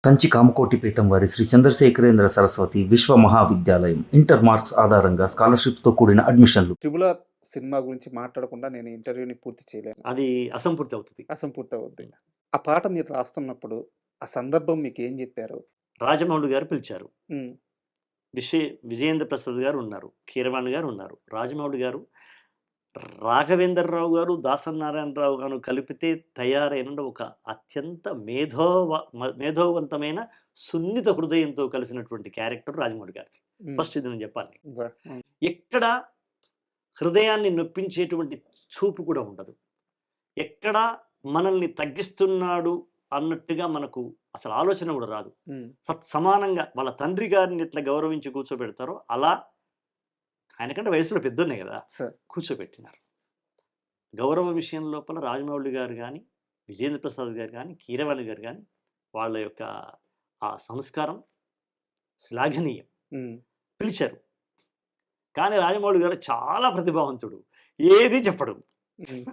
కంచి కామకోటి పీఠం వారి శ్రీ చంద్రశేఖరేంద్ర సరస్వతి విశ్వ మహావిద్యాలయం ఇంటర్ మార్క్స్ ఆధారంగా స్కాలర్షిప్తో కూడిన అడ్మిషన్లు. ట్రిబుల్ ఆర్ సినిమా గురించి మాట్లాడకుండా నేను ఇంటర్వ్యూని పూర్తి చేయలేను. అది అసంపూర్తి అవుతుంది. అసంపూర్తి అవుద్ది. ఆ పాట మీరు రాస్తున్నప్పుడు ఆ సందర్భం మీకేం జెప్పారు? రాజమౌళి గారు పిలిచారు. హ్మ్. విజయేంద్ర ప్రసాద్ గారు ఉన్నారు. కీరవాణి గారు ఉన్నారు. రాజమౌళి గారు, రాఘవేంద్రరావు గారు, దాసనారాయణరావు గారు కలిపితే తయారైన ఒక అత్యంత మేధోవంతమైన సున్నిత హృదయంతో కలిసినటువంటి క్యారెక్టర్ రాజమౌళి గారిది. హ్మ్. ఫస్ట్ ఇది నేను చెప్పాలి. హ్మ్. ఎక్కడ హృదయాన్ని నొప్పించేటువంటి చూపు కూడా ఉండదు. ఎక్కడ మనల్ని తగ్గిస్తున్నాడు అన్నట్టుగా మనకు అసలు ఆలోచన కూడా రాదు. హ్మ్. సమానంగా వాళ్ళ తండ్రి గారిని ఎట్లా గౌరవించి కూర్చోబెడతారో అలా ఆయనకంటే వయసులో పెద్దోన్నే కదా సార్. కూర్చోబెట్టినారు. గౌరవ విషయం లోపల రాజమౌళి గారు కానీ, విజేంద్ర ప్రసాద్ గారు కానీ, కీరవాణి గారు కానీ వాళ్ళ యొక్క ఆ సంస్కారం శ్లాఘనీయం. హ్మ్. పిలిచారు. కానీ రాజమౌళి గారు చాలా ప్రతిభావంతుడు. ఏది చెప్పడు. హ్మ్.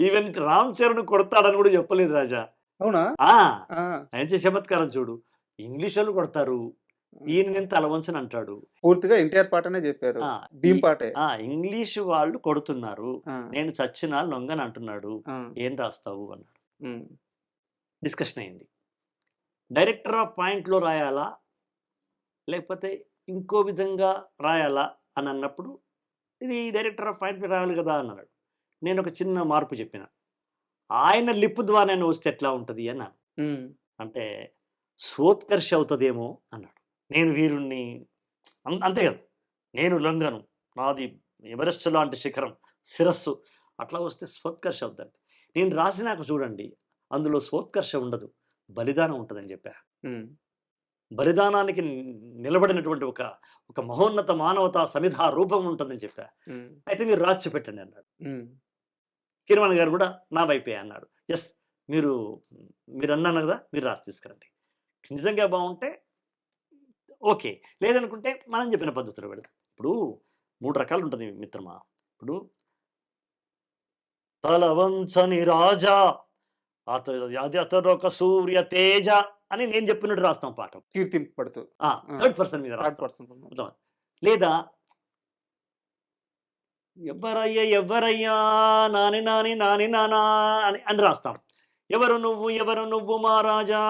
ఈవెన్ రామ్ చరణ్ కొడతాడని కూడా చెప్పలేదు రాజా. అవునా? ఆ! ఆ! ఆయన చేసే చమత్కారం చూడు. ఇంగ్లీషోళ్ళు కొడతారు. ఈయన తల వంచని అంటాడు. పూర్తిగా ఎన్టీఆర్ పాటనే జెప్పారు. ఆ! భీమ్ పాటే. ఇంగ్లీష్ వాళ్ళు కొడుతున్నారు. ఆ! నేను చచ్చినా లొంగను అంటున్నాడు. ఆ! ఏం రాస్తావు అన్నాడు. హ్మ్. డిస్కషన్ అయింది. డైరెక్టర్ ఆఫ్ పాయింట్‌లో రాయాలా? లేకపోతే ఇంకో విధంగా రాయాలా? అని అన్నప్పుడు ఇది డైరెక్టర్ ఆఫ్ పాయింట్ మీద రాయాలి కదా అన్నాడు. నేను ఒక చిన్న మార్పు చెప్పిన. ఆయన లిప్ ద్వారానే వస్తే ఎట్లా ఉంటది అన్నాను. హ్మ్. అంటే స్వోత్కర్ష అవుతదేమో అన్నాడు. నేను వీరుణ్ణి అంతే కదా! నేను లొంగను. నాది ఎవరెస్ట్ లాంటి శిఖరం, శిరస్సు అట్లా వస్తే స్వోత్కర్ష అవుద్దండి. నేను రాసినాక చూడండి అందులో స్వోత్కర్ష ఉండదు. బలిదానం ఉంటదని చెప్పా. హ్మ్. బలిదానానికి నిలబడినటువంటి ఒక మహోన్నత మానవతా సమిధా రూపం ఉంటుందని చెప్పా. హ్మ్. అయితే మీరు రాసి చూపెట్టండి అన్నాడు. హ్మ్. కిరవాణి గారు కూడా నా వైపే అన్నాడు. యెస్. మీరన్నాను కదా! మీరు రాసి తీసుకురండి. నిజంగా బావుంటే ఓకే. లేదనుకుంటే మనం చెప్పిన పద్ధతిలో పెడదాం. ఇప్పుడు 3 రకాలుంటది మిత్రమా. ఇప్పుడు తల వంచని రాజా అది అతడొక సూర్య తేజ అని నేను చెప్పినట్టు రాస్తాం పాఠం. కీర్తింపబడుతూ. ఆ! థర్డ్ పర్సన్ మీద థర్డ్ రాస్తాం. పర్సన్. అర్థమైందా? లేదా ఎవ్వరయ్యా నాని నాని నాని నానా అని రాస్తాం. ఎవరు నువ్వు మహారాజా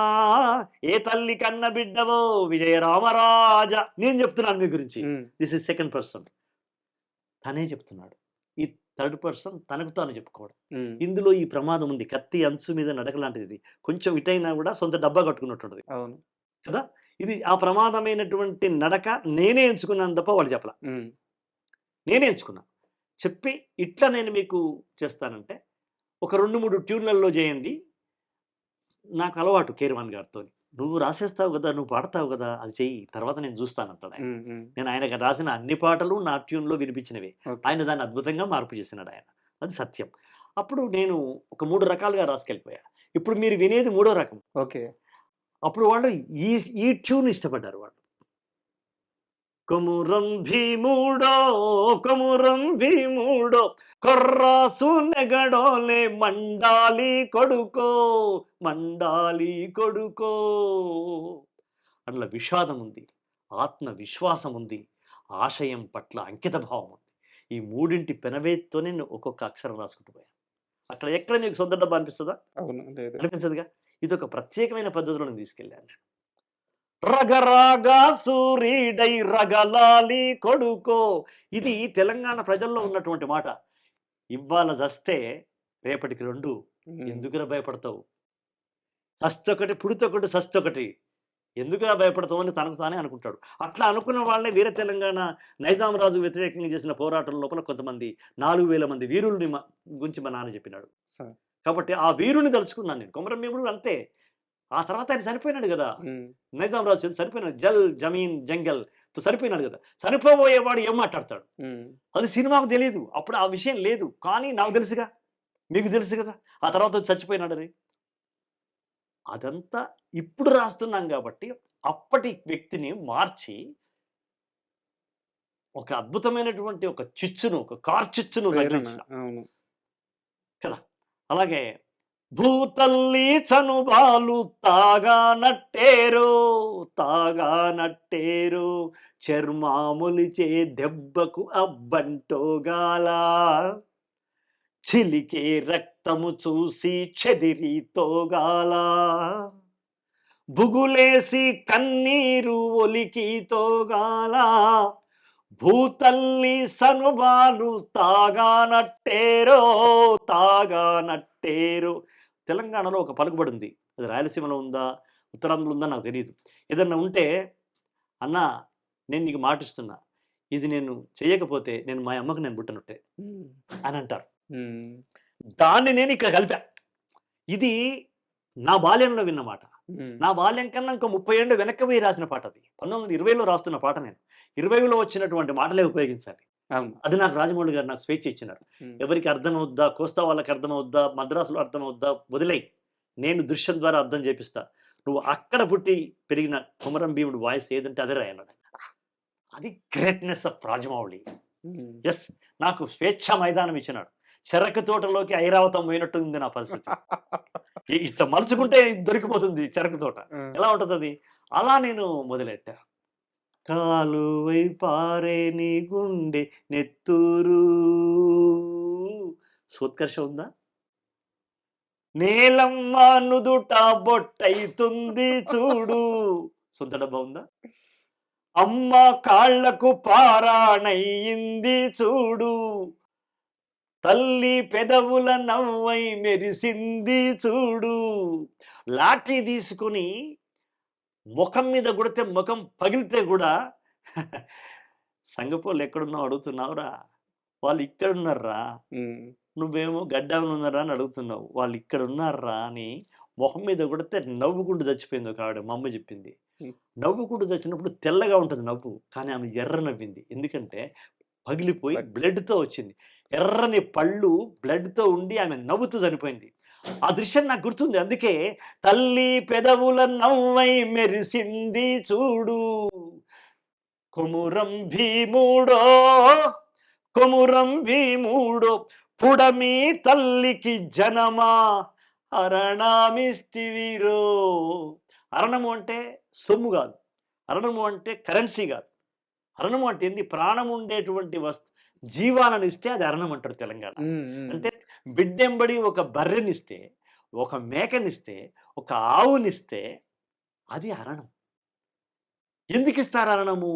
ఏ తల్లి కన్న బిడ్డవో విజయ రామరాజా నేను చెప్తున్నాను మీ గురించి. హ్మ్. This is second person. తనే చెప్తున్నాడు. ఈ థర్డ్ పర్సన్ తనకు తాను చెప్పుకోవడం. హ్మ్. ఇందులో ఈ ప్రమాదం ఉంది. కత్తి అంచు మీద నడక లాంటిది. కొంచెం ఇటైనా కూడా సొంత డబ్బా కట్టుకున్నట్టుంటది. అవును. కదా! ఇది ఆ ప్రమాదమైనటువంటి నడక నేనే ఎంచుకున్నాను తప్ప వాళ్ళు చెప్పలా. హ్మ్. నేనే ఎంచుకున్నా. చెప్పి ఇట్లా నేను మీకు చేస్తానంటే ఒక 2, 3 ట్యూన్‌లలో చేయండి. నాకు అలవాటు కీరవాణి గారితోని. నువ్వు రాసేస్తావు గదా! నువ్వు పాడతావు గదా! అది చెయ్యి. తర్వాత నేను జూస్తానంటాడాయన. హ్మ్. హ్మ్. నేను ఆయనకు రాసిన అన్ని పాటలు నా ట్యూన్‌లో వినిపించినవే. ఓకే. ఆయన దాన్ని అద్భుతంగా మార్పు చేసినాడాయన. అది సత్యం. అప్పుడు నేను ఒక 3 రకాలుగా రాసుకెళ్ళిపోయా. ఇప్పుడు మీరు వినేది మూడో రకం. ఓకే. అప్పుడు వాళ్ళు ఈ ఈ ట్యూన్ ఇష్టపడ్డారు వాళ్ళు. కొమురం భీముడో కొమురం భీముడో కొర్రాసు నెగడోలే మండాలి కొడుకో అట్లా విషాదం ఉంది, ఆత్మవిశ్వాసం ఉంది, ఆశయం పట్ల అంకిత భావం ఉంది. ఈ మూడింటి పెనవేత్తోనే నేను ఒక్కొక్క అక్షరం రాసుకుంటూ పోయాను. అక్కడ ఎక్కడ మీకు సొంత డబ్బా అనిపిస్తుందా? అవును. లేదు. అనిపించదుగా. ఇది ఒక ప్రత్యేకమైన పద్ధతిలో నేను తీసుకెళ్ళాను నేను. రగరాగా సూరీడై రగలాలి కొడుకో ఇది తెలంగాణ ప్రజల్లో ఉన్నటువంటి మాట. ఇవ్వాళ దస్తే రేపటికి 2 హ్మ్. ఎందుకురా భయపడతావు? సస్తొకటి పుడితొకటి సస్తొకటి. ఎందుకురా భయపడతావు అని తనకు తానే అనుకుంటాడు. అట్లా అనుకున్న వాళ్ళే వీర తెలంగాణ నైజాం రాజు వ్యతిరేకంగా చేసిన పోరాటం లోపల కొంతమంది 4000 మంది వీరుల్ని గురించి మా నాన్న చెప్పినాడు. సార్. కాబట్టి ఆ వీరుని తలుచుకున్నాను నేను. కొమరం భీముడు అంతే. ఆ తర్వాత ఆయన చనిపోయినాడు గదా! హ్మ్. నైజాం రాజు చనిపోయినాడు. జల్, జమీన్, జంగల్‌తో చనిపోయినాడు గదా! చనిపోబోయేవాడు ఏం మాట్లాడతాడు? హ్మ్. అది సినిమాకు తెలీదు. అప్పుడు ఆ విషయం లేదు. కానీ నాకు తెలుసుగా. మీకు తెలుసు గదా! ఆ తర్వాత వచ్చి చచ్చిపోయినాడని. అదంతా ఇప్పుడు రాస్తున్నాం గాబట్టి, అప్పటి వ్యక్తిని మార్చి, ఒక అద్భుతమైనటువంటి ఒక చిచ్చును, ఒక కార్చిచ్చును ప్రేరణ. రగిలించిన అవును. కదా! అలాగే భూతల్లి చనుబాలు తాగానట్టేరో తాగానట్టేరో చర్మాములిచే దెబ్బకు అబ్బంటోగాల చిలికే రక్తము చూసి చెదిరితోగాల బుగులేసి కన్నీరు ఒలికి తోగాల భూతల్లి సనుబాలు తాగానట్టేరో తాగానట్టేరో. తెలంగాణలో ఒక పలుకుబడి ఉంది, అది రాయలసీమలో ఉందా ఉత్తరాంధ్రలో ఉందా నాకు తెలియదు. ఏదన్నా ఉంటే అన్న నేను నీకు మాటిస్తున్నా, ఇది నేను చేయకపోతే నేను మా అమ్మకు నేను పుట్టనట్టే అని అంటారు. దాన్ని నేను ఇక్కడ కలిపా. ఇది నా బాల్యంలో విన్న మాట. నా బాల్యం కన్నా ఇంకో 30 ఏళ్ళు వెనక్కి పోయి రాసిన పాట అది. 1920లో రాస్తున్న పాట నేను. 20లో వచ్చినటువంటి మాటలే ఉపయోగించాలి. అది నాకు రాజమౌళి గారు నాకు స్వేచ్ఛ ఇచ్చినారు. ఎవరికి అర్థం అవుద్దా, కోస్తా వాళ్ళకి అర్థం అవుద్దా, మద్రాసులో అర్థం అవుద్దా వదిలేయి, నేను దృశ్యం ద్వారా అర్థం చేపిస్తా, నువ్వు అక్కడ పుట్టి పెరిగిన కొమరం భీముడు వాయిస్ ఏదంటే అదే రాయన్నాడు. అది గ్రేట్నెస్ ఆఫ్ రాజమౌళి. ఎస్, నాకు స్వేచ్ఛ మైదానం ఇచ్చినాడు. చెరకు తోటలోకి ఐరావతం పోయినట్టు ఉంది నా పరిస్థితి. ఇట్లా మలుచుకుంటే దొరికిపోతుంది చెరకు తోట. ఎలా ఉంటుంది అది? అలా నేను మొదలెట్టా. కాలువై పారే నీ గుండె నెత్తూరు, సోత్కర్ష ఉందా? నేలమ్మ నుదుట బొట్టయితుంది చూడు, సొంత డబ్బా ఉందా? అమ్మ కాళ్లకు పారాణయింది చూడు, తల్లి పెదవుల నవ్వై మెరిసింది చూడు. లాఠీ తీసుకుని ముఖం మీద కొడితే ముఖం పగిలితే కూడా సంగపోళ్ళు ఎక్కడున్నావు అడుగుతున్నావురా, వాళ్ళు ఇక్కడ ఉన్నారా, నువ్వేమో గడ్డామని ఉన్నారా అని అడుగుతున్నావు, వాళ్ళు ఇక్కడ ఉన్నారా అని ముఖం మీద కొడితే నవ్వుకుంటూ చచ్చిపోయింది ఒక ఆవిడ. మా అమ్మ చెప్పింది, నవ్వుకుంటూ చచ్చినప్పుడు తెల్లగా ఉంటుంది నవ్వు, కానీ ఆమె ఎర్ర నవ్వింది. ఎందుకంటే పగిలిపోయి బ్లడ్తో వచ్చింది. ఎర్రని పళ్ళు బ్లడ్తో ఉండి ఆమె నవ్వుతూ చనిపోయింది. ఆ దృశ్యం నాకు గుర్తుంది. అందుకే తల్లి పెదవుల నవ్వై మెరిసింది చూడు, కొమురం భీముడో కొమురం భీముడో పుడమి తల్లికి జనమా అరణమిస్తివిరో. అరణము అంటే సొమ్ము కాదు, అరణము అంటే కరెన్సీ కాదు. అరణము అంటే ఏంది? ప్రాణం ఉండేటువంటి జీవాలను ఇస్తే అది అరణం అంటారు తెలంగాణ. అంటే బిడ్డెంబడి ఒక బర్రెనిస్తే, ఒక మేకనిస్తే, ఒక ఆవునిస్తే అది అరణం. ఎందుకు ఇస్తారు అరణము?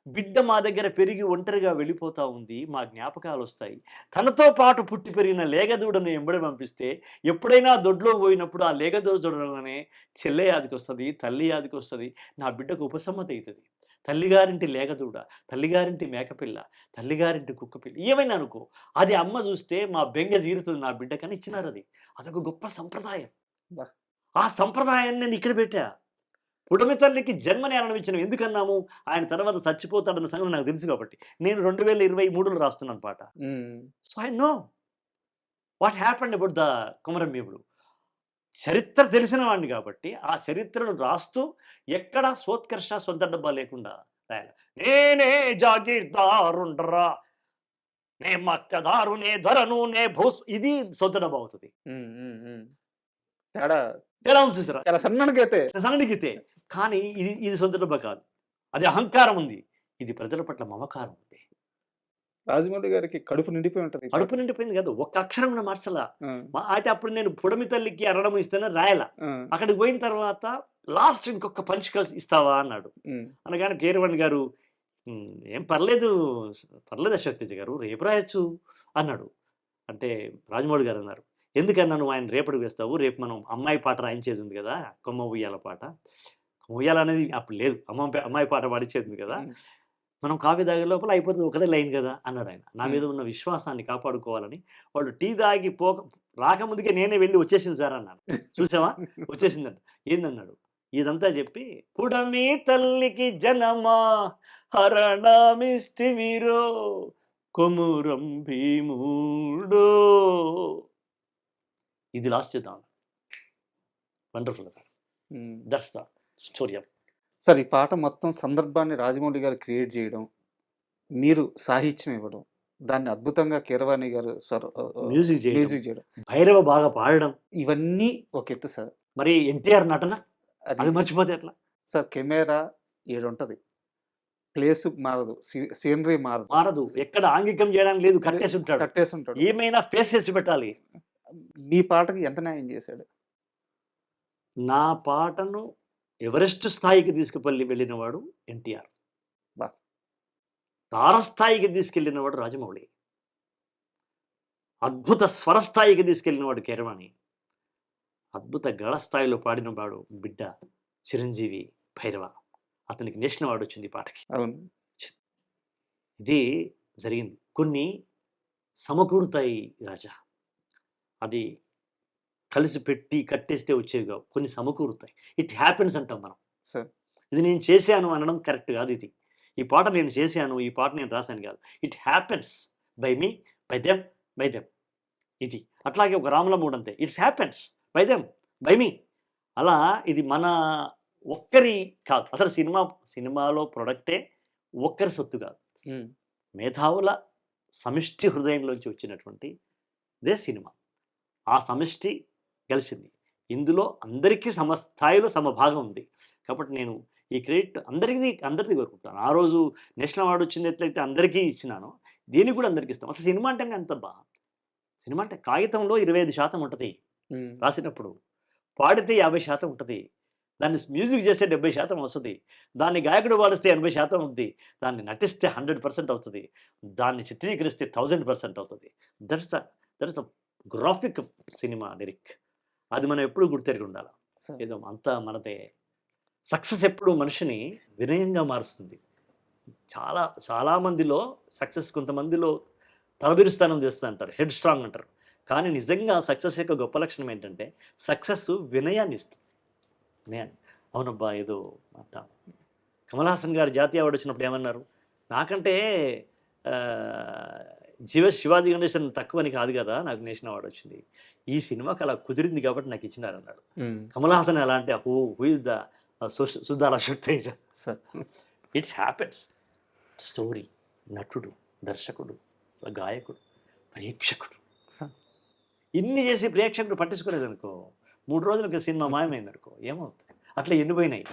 బిడ్డ మా దగ్గర పెరిగి ఒంటరిగా వెళ్ళిపోతా ఉంది, మా జ్ఞాపకాలు వస్తాయి. తనతో పాటు పుట్టి పెరిగిన లేగదూడను ఎంబడి పంపిస్తే ఎప్పుడైనా దొడ్లో పోయినప్పుడు ఆ లేగదూడ చూడగానే చెల్లె యాదికి వస్తుంది, తల్లి యాదికి వస్తుంది, నా బిడ్డకు ఉపసమ్మతి అవుతుంది. తల్లిగారింటి లేగదూడ, తల్లిగారింటి మేకపిల్ల, తల్లిగారింటి కుక్కపిల్ల, ఏమైనా అనుకో, అది అమ్మ చూస్తే మా బెంగ తీరుతుంది నా బిడ్డకని ఇచ్చినారు. అది అదొక గొప్ప సంప్రదాయం. ఆ సంప్రదాయాన్ని నేను ఇక్కడ పెట్టా. పుడమి తల్లికి జన్మని ఆనందించిన ఎందుకన్నాము? ఆయన తర్వాత చచ్చిపోతాడన్న సంగతి నాకు తెలుసు కాబట్టి. నేను 2023లో రాస్తున్నాను పాట. So I know what happened about the Komaram భీముడు. చరిత్ర తెలిసిన వాడిని కాబట్టి ఆ చరిత్రను రాస్తూ ఎక్కడా సోత్కర్ష సొంత డబ్బా లేకుండా రాయాలి. నేనే జాగీర్దారుండరా, నే మత్స్యదారు, నే ధరను, నే భూస్, ఇది సొంత డబ్బా అవుతుంది. తేడా ఉంది చూసారా? చాలా సన్నడిగితే. కానీ ఇది సొంత డబ్బా కాదు. అది అహంకారం ఉంది, ఇది ప్రజల పట్ల మమకారం ఉంది. రాజమౌళి గారికి కడుపు నిండిపోయి ఉంటుంది. కడుపు నిండిపోయింది కాదు, ఒక్క అక్షరం కూడా మార్చలా. అయితే అప్పుడు నేను పుడమి తల్లికి అరణం ఇస్తాను రాయలా. అక్కడికి పోయిన తర్వాత లాస్ట్ ఇంకొక పంచ్ కలిసి ఇస్తావా అన్నాడు. అనగానే కీరవాణి గారు ఏం పర్లేదు అశోక్ తేజ గారు, రేపు రాయొచ్చు అన్నాడు. అంటే రాజమౌళి గారు అన్నారు, ఎందుకన్నా నువ్వు ఆయన రేపటికి వేస్తావు, రేపు మనం అమ్మాయి పాట రాయించేది ఉంది కదా, కొమ్మ ఉయ్యాల పాట. ఉయ్యాల అనేది అప్పుడు లేదు, అమ్మాయి పాట పాడించేది ఉంది కదా, మనం కాఫీ తాగే లోపల అయిపోతుంది, ఒకటే లైన్ కదా అన్నాడు ఆయన. నా మీద ఉన్న విశ్వాసాన్ని కాపాడుకోవాలని వాళ్ళు టీ తాగి రాకముందుకే నేనే వెళ్ళి వచ్చేసింది సార్ అన్నాను. చూసావా వచ్చేసిందంట. ఏందన్నాడు, ఇదంతా చెప్పి పుడమి తల్లికి జనమా హరణమిస్తివిరో కొమురం భీముడో, ఇది లాస్ట్ చేద్దాం. Wonderful. That's the story of. Sir, ఈ పాట మొత్తం సందర్భాన్ని రాజమౌళి గారు క్రియేట్ చేయడం, మీరు సాహిత్యం ఇవ్వడం, దాన్ని అద్భుతంగా కీరవాణి గారు మ్యూజిక్ చేయడం, మ్యూజిక్ చేయడం భైరవ బాగా పాడడం, ఇవన్నీ ఒక ఎత్తు సార్. మరి ఎన్టీఆర్ నటన అది అది మర్చిపోతే ఎట్లా? సార్ కెమెరా ఏడుంటది, ప్లేస్ మారదు, సీనరీ మారదు, మారదు, ఎక్కడ ఆంగికం చేయడానికి లేదు, కట్టేసి ఉంటాడు. కట్టేసి ఉంటాడు. ఏమైనా ఫేస్ చేసి పెట్టాలి. మీ పాటకి ఎంత న్యాయం చేశాడు? నా పాటను ఎవరెస్ట్ స్థాయికి వెళ్ళినవాడు ఎన్టీఆర్. బా. తారస్థాయికి తీసుకెళ్ళినవాడు రాజమౌళి. అద్భుత స్వరస్థాయికి తీసుకెళ్ళినవాడు కీరవాణి. అద్భుత గళ స్థాయిలో పాడినవాడు బిడ్డ చిరంజీవి భైరవ. అతనికి నేషనల్ అవార్డు వచ్చింది ఈ పాటకి. అవును. ఇది జరిగింది. కొన్ని సమకూరుతాయి రాజా, అది కలిసి పెట్టి కట్టేస్తే వచ్చేవి కావు, కొన్ని సమకూరుతాయి. ఇట్ హ్యాపెన్స్ అంటాం మనం. సార్ ఇది నేను చేశాను అనడం కరెక్ట్ కాదు. ఇది ఈ పాట నేను చేశాను, ఈ పాట నేను రాశాను కాదు. It happens by me, by them, by them. ఇది అట్లాగే ఒక రాముల మూడు అంతే. It's happens by them, by me. అలా ఇది మన ఒక్కరి కాదు. అసలు సినిమాలో ప్రొడక్టే ఒక్కరి సొత్తు కాదు. మేధావుల సమిష్టి హృదయంలోంచి వచ్చినటువంటి ఇదే సినిమా. ఆ సమిష్టి కలిసింది. ఇందులో అందరికీ సమస్థాయిలో సమభాగం ఉంది. కాబట్టి నేను ఈ క్రెడిట్ అందరిది కోరుకుంటాను. ఆ రోజు నేషనల్ అవార్డు వచ్చింది ఎట్లయితే అందరికీ ఇచ్చినానో, దీనికి కూడా అందరికీ ఇస్తాం. అసలు సినిమా అంటేనే అంత సినిమా అంటే కాగితంలో 25% ఉంటుంది రాసినప్పుడు, పాడితే 50% ఉంటుంది, దాన్ని మ్యూజిక్ చేస్తే 70% వస్తుంది, దాన్ని గాయకుడు పాడిస్తే 80% ఉంది, దాన్ని నటిస్తే 100% అవుతుంది, దాన్ని చిత్రీకరిస్తే 1000% అవుతుంది. That's the graphic cinema lyric. అది మనం ఎప్పుడు గుర్తెరిగి ఉండాలి. ఏదో అంతా మనదే. సక్సెస్ ఎప్పుడు మనిషిని వినయంగా మారుస్తుంది. చాలా మందిలో సక్సెస్, కొంతమందిలో తలబిరుస్థానం చేస్తూ అంటారు, హెడ్ స్ట్రాంగ్ అంటారు. కానీ నిజంగా సక్సెస్ యొక్క గొప్ప లక్షణం ఏంటంటే సక్సెస్ వినయాన్ని ఇస్తుంది. అవునబ్బా ఏదో అంట. కమల్ హాసన్ గారు జాతీయ అవార్డు వచ్చినప్పుడు ఏమన్నారు, నాకంటే శివాజీ గణేశన్ తక్కువని కాదు కదా నాకు నేషనల్ అవార్డు వచ్చింది, ఈ సినిమాకి అలా కుదిరింది కాబట్టి నాకు ఇచ్చినారు అన్నాడు. కమల్ హాసన్ ఎలా అంటే హూ ఇస్ ద సుధారా శక్తేజ. It's happens. స్టోరీ, నటుడు, దర్శకుడు, గాయకుడు, ప్రేక్షకుడు, ఇన్ని చేసి ప్రేక్షకుడు పట్టించుకోలేదనుకో, 3 రోజులకి సినిమా మాయమైందనుకో, ఏమవుతుంది? అట్లా ఎన్నిపోయినాయి.